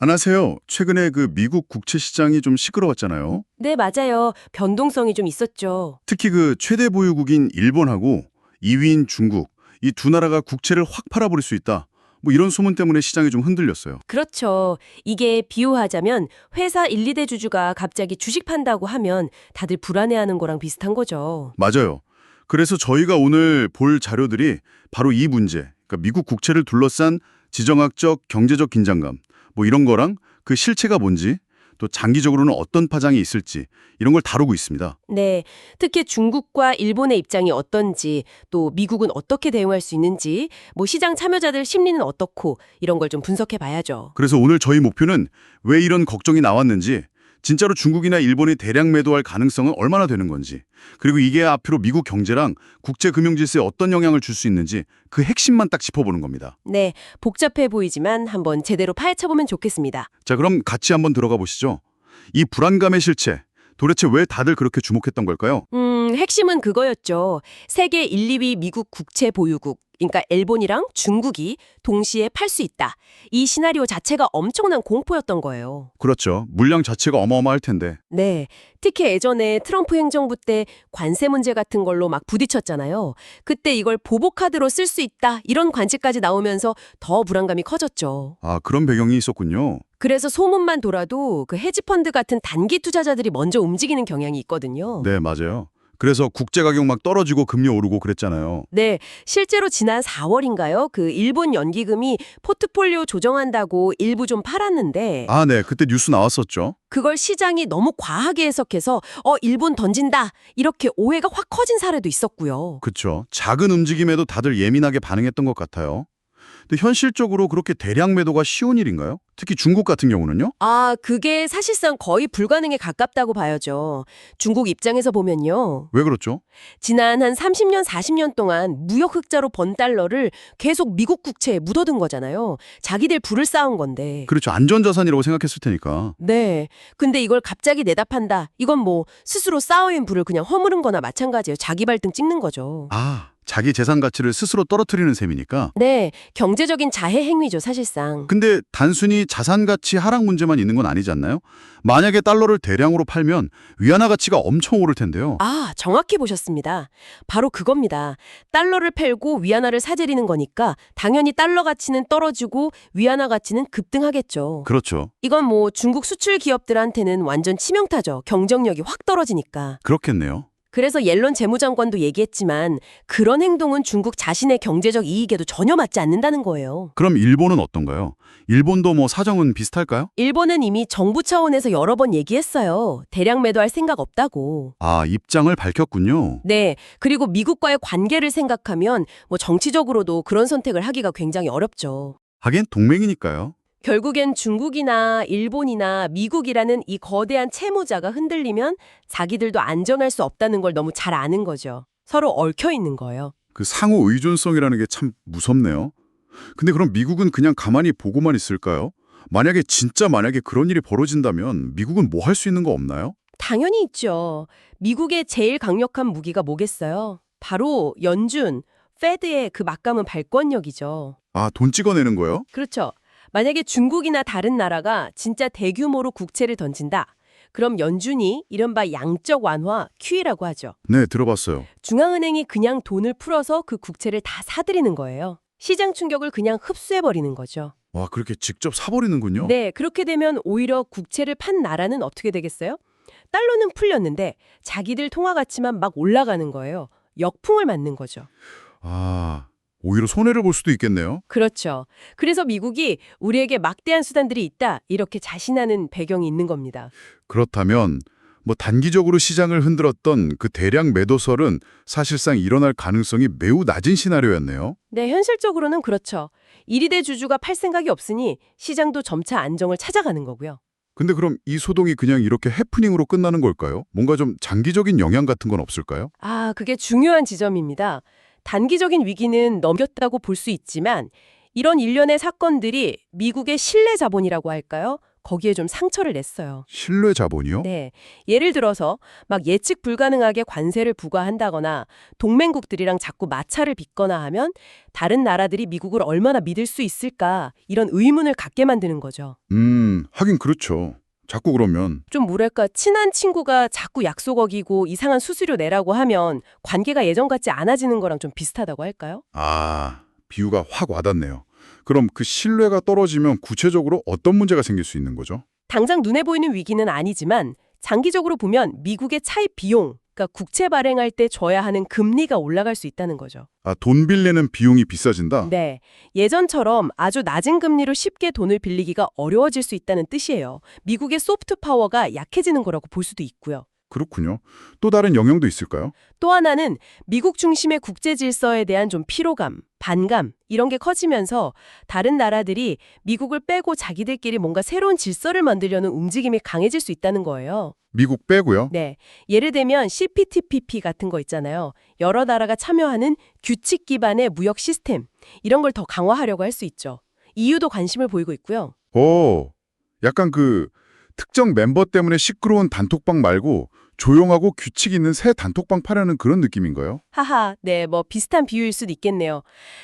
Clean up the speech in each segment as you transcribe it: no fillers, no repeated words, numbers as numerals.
안녕하세요. 최근에 그 미국 국채 시장이 좀 시끄러웠잖아요. 네, 맞아요. 변동성이 좀 있었죠. 특히 그 최대 보유국인 일본하고 2위인 중국, 이 두 나라가 국채를 확 팔아버릴 수 있다. 뭐 이런 소문 때문에 시장이 좀 흔들렸어요. 그렇죠. 이게 비유하자면 회사 1, 2대 주주가 갑자기 주식 판다고 하면 다들 불안해하는 거랑 비슷한 거죠. 맞아요. 그래서 저희가 오늘 볼 자료들이 바로 이 문제, 그러니까 미국 국채를 둘러싼 지정학적, 경제적 긴장감, 뭐 이런 거랑 그 실체가 뭔지, 또 장기적으로는 어떤 파장이 있을지 이런 걸 다루고 있습니다. 네, 특히 중국과 일본의 입장이 어떤지, 또 미국은 어떻게 대응할 수 있는지, 뭐 시장 참여자들 심리는 어떻고 이런 걸 좀 분석해 봐야죠. 그래서 오늘 저희 목표는 왜 이런 걱정이 나왔는지, 진짜로 중국이나 일본이 대량 매도할 가능성은 얼마나 되는 건지, 그리고 이게 앞으로 미국 경제랑 국제 금융 질서에 어떤 영향을 줄 수 있는지 그 핵심만 딱 짚어보는 겁니다. 네, 복잡해 보이지만 한번 제대로 파헤쳐보면 좋겠습니다. 자, 그럼 같이 한번 들어가 보시죠. 이 불안감의 실체, 도대체 왜 다들 그렇게 주목했던 걸까요? 핵심은 그거였죠. 세계 1, 2위 미국 국채 보유국, 그러니까 일본이랑 중국이 동시에 팔 수 있다. 이 시나리오 자체가 엄청난 공포였던 거예요. 그렇죠. 물량 자체가 어마어마할 텐데. 네, 특히 예전에 트럼프 행정부 때 관세 문제 같은 걸로 막 부딪혔잖아요. 그때 이걸 보복카드로 쓸 수 있다, 이런 관측까지 나오면서 더 불안감이 커졌죠. 아, 그런 배경이 있었군요. 그래서 소문만 돌아도 그 헤지펀드 같은 단기 투자자들이 먼저 움직이는 경향이 있거든요. 네, 맞아요. 그래서 국제 가격 막 떨어지고 금리 오르고 그랬잖아요. 네, 실제로 지난 4월인가요? 그 일본 연기금이 포트폴리오 조정한다고 일부 좀 팔았는데 아, 네. 그때 뉴스 나왔었죠. 그걸 시장이 너무 과하게 해석해서 일본 던진다, 이렇게 오해가 확 커진 사례도 있었고요. 그쵸. 작은 움직임에도 다들 예민하게 반응했던 것 같아요. 근데 현실적으로 그렇게 대량 매도가 쉬운 일인가요? 특히 중국 같은 경우는요? 아, 그게 사실상 거의 불가능에 가깝다고 봐야죠. 중국 입장에서 보면요. 왜 그렇죠? 지난 한 30년, 40년 동안 무역 흑자로 번 달러를 계속 미국 국채에 묻어둔 거잖아요. 자기들 부를 쌓은 건데. 그렇죠. 안전자산이라고 생각했을 테니까. 네. 근데 이걸 갑자기 내다 판다. 이건 뭐 스스로 쌓아온 부를 그냥 허무는 거나 마찬가지예요. 자기 발등 찍는 거죠. 아, 자기 재산 가치를 스스로 떨어뜨리는 셈이니까. 네. 경제적인 자해 행위죠, 사실상. 근데 단순히 자산 가치 하락 문제만 있는 건 아니지 않나요? 만약에 달러를 대량으로 팔면 위안화 가치가 엄청 오를 텐데요. 아, 정확히 보셨습니다. 바로 그겁니다. 달러를 팔고 위안화를 사들이는 거니까 당연히 달러 가치는 떨어지고 위안화 가치는 급등하겠죠. 그렇죠. 이건 뭐 중국 수출 기업들한테는 완전 치명타죠. 경쟁력이 확 떨어지니까. 그렇겠네요. 그래서 옐런 재무장관도 얘기했지만 그런 행동은 중국 자신의 경제적 이익에도 전혀 맞지 않는다는 거예요. 그럼 일본은 어떤가요? 일본도 뭐 사정은 비슷할까요? 일본은 이미 정부 차원에서 여러 번 얘기했어요. 대량 매도할 생각 없다고. 아, 입장을 밝혔군요. 네. 그리고 미국과의 관계를 생각하면 뭐 정치적으로도 그런 선택을 하기가 굉장히 어렵죠. 하긴 동맹이니까요. 결국엔 중국이나 일본이나 미국이라는 이 거대한 채무자가 흔들리면 자기들도 안전할 수 없다는 걸 너무 잘 아는 거죠. 서로 얽혀 있는 거예요. 그 상호 의존성이라는 게 참 무섭네요. 근데 그럼 미국은 그냥 가만히 보고만 있을까요? 만약에 그런 일이 벌어진다면 미국은 뭐 할 수 있는 거 없나요? 당연히 있죠. 미국의 제일 강력한 무기가 뭐겠어요? 바로 연준, 페드의 그 막강한 발권력이죠. 아, 돈 찍어내는 거요? 그렇죠. 만약에 중국이나 다른 나라가 진짜 대규모로 국채를 던진다. 그럼 연준이 이른바 양적 완화, QE라고 하죠. 네, 들어봤어요. 중앙은행이 그냥 돈을 풀어서 그 국채를 다 사들이는 거예요. 시장 충격을 그냥 흡수해버리는 거죠. 와, 그렇게 직접 사버리는군요. 네, 그렇게 되면 오히려 국채를 판 나라는 어떻게 되겠어요? 달러는 풀렸는데 자기들 통화 가치만 막 올라가는 거예요. 역풍을 맞는 거죠. 아, 오히려 손해를 볼 수도 있겠네요. 그렇죠. 그래서 미국이 우리에게 막대한 수단들이 있다, 이렇게 자신하는 배경이 있는 겁니다. 그렇다면 뭐 단기적으로 시장을 흔들었던 그 대량 매도설은 사실상 일어날 가능성이 매우 낮은 시나리오였네요. 네, 현실적으로는 그렇죠. 1위대 주주가 팔 생각이 없으니 시장도 점차 안정을 찾아가는 거고요. 근데 그럼 이 소동이 그냥 이렇게 해프닝으로 끝나는 걸까요? 뭔가 좀 장기적인 영향 같은 건 없을까요? 아, 그게 중요한 지점입니다. 단기적인 위기는 넘겼다고 볼 수 있지만 이런 일련의 사건들이 미국의 신뢰 자본이라고 할까요? 거기에 좀 상처를 냈어요. 신뢰 자본이요? 네. 예를 들어서 막 예측 불가능하게 관세를 부과한다거나 동맹국들이랑 자꾸 마찰을 빚거나 하면 다른 나라들이 미국을 얼마나 믿을 수 있을까 이런 의문을 갖게 만드는 거죠. 하긴 그렇죠. 자꾸 그러면. 좀 뭐랄까 친한 친구가 자꾸 약속 어기고 이상한 수수료 내라고 하면 관계가 예전 같지 않아지는 거랑 좀 비슷하다고 할까요? 아, 비유가 확 와닿네요. 그럼 그 신뢰가 떨어지면 구체적으로 어떤 문제가 생길 수 있는 거죠? 당장 눈에 보이는 위기는 아니지만 장기적으로 보면 미국의 차입 비용, 그러니까 국채 발행할 때 줘야 하는 금리가 올라갈 수 있다는 거죠. 아, 돈 빌리는 비용이 비싸진다? 네. 예전처럼 아주 낮은 금리로 쉽게 돈을 빌리기가 어려워질 수 있다는 뜻이에요. 미국의 소프트 파워가 약해지는 거라고 볼 수도 있고요. 그렇군요. 또 다른 영향도 있을까요? 또 하나는 미국 중심의 국제 질서에 대한 좀 피로감, 반감 이런 게 커지면서 다른 나라들이 미국을 빼고 자기들끼리 뭔가 새로운 질서를 만들려는 움직임이 강해질 수 있다는 거예요. 미국 빼고요? 네. 예를 들면 CPTPP 같은 거 있잖아요. 여러 나라가 참여하는 규칙 기반의 무역 시스템 이런 걸 더 강화하려고 할 수 있죠. EU도 관심을 보이고 있고요. 오, 약간 그 특정 멤버 때문에 시끄러운 단톡방 말고 조용하고 규칙 있는 새 단톡방 파려는 그런 느낌인가요? 하하, 네, 뭐 비슷한 비유일 수도 있겠네요.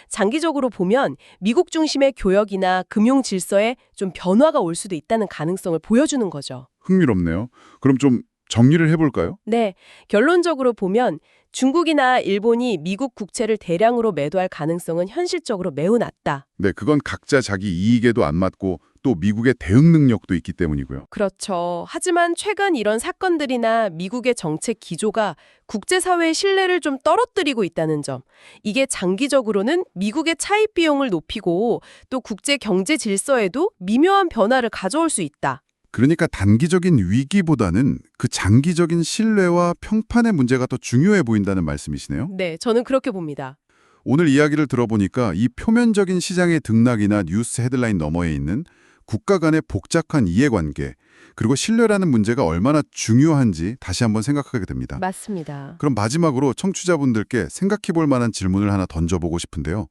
장기적으로 보면 미국 중심의 교역이나 금융 질서에 좀 변화가 올 수도 있다는 가능성을 보여주는 거죠. 흥미롭네요. 그럼 좀 정리를 해볼까요? 네, 결론적으로 보면 중국이나 일본이 미국 국채를 대량으로 매도할 가능성은 현실적으로 매우 낮다. 네, 그건 각자 자기 이익에도 안 맞고 또 미국의 대응 능력도 있기 때문이고요. 그렇죠. 하지만 최근 이런 사건들이나 미국의 정책 기조가 국제사회의 신뢰를 좀 떨어뜨리고 있다는 점. 이게 장기적으로는 미국의 차입 비용을 높이고 또 국제 경제 질서에도 미묘한 변화를 가져올 수 있다. 그러니까 단기적인 위기보다는 그 장기적인 신뢰와 평판의 문제가 더 중요해 보인다는 말씀이시네요. 네, 저는 그렇게 봅니다. 오늘 이야기를 들어보니까 이 표면적인 시장의 등락이나 뉴스 헤드라인 너머에 있는 국가 간의 복잡한 이해관계, 그리고 신뢰라는 문제가 얼마나 중요한지 다시 한번 생각하게 됩니다. 맞습니다. 그럼 마지막으로 청취자분들께 생각해 볼 만한 질문을 하나 던져보고 싶은데요.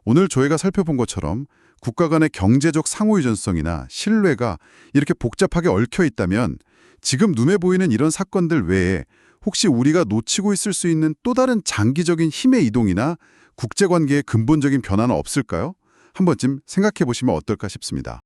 오늘 저희가 살펴본 것처럼 국가 간의 경제적 상호유전성이나 신뢰가 이렇게 복잡하게 얽혀 있다면 지금 눈에 보이는 이런 사건들 외에 혹시 우리가 놓치고 있을 수 있는 또 다른 장기적인 힘의 이동이나 국제관계의 근본적인 변화는 없을까요? 한 번쯤 생각해 보시면 어떨까 싶습니다.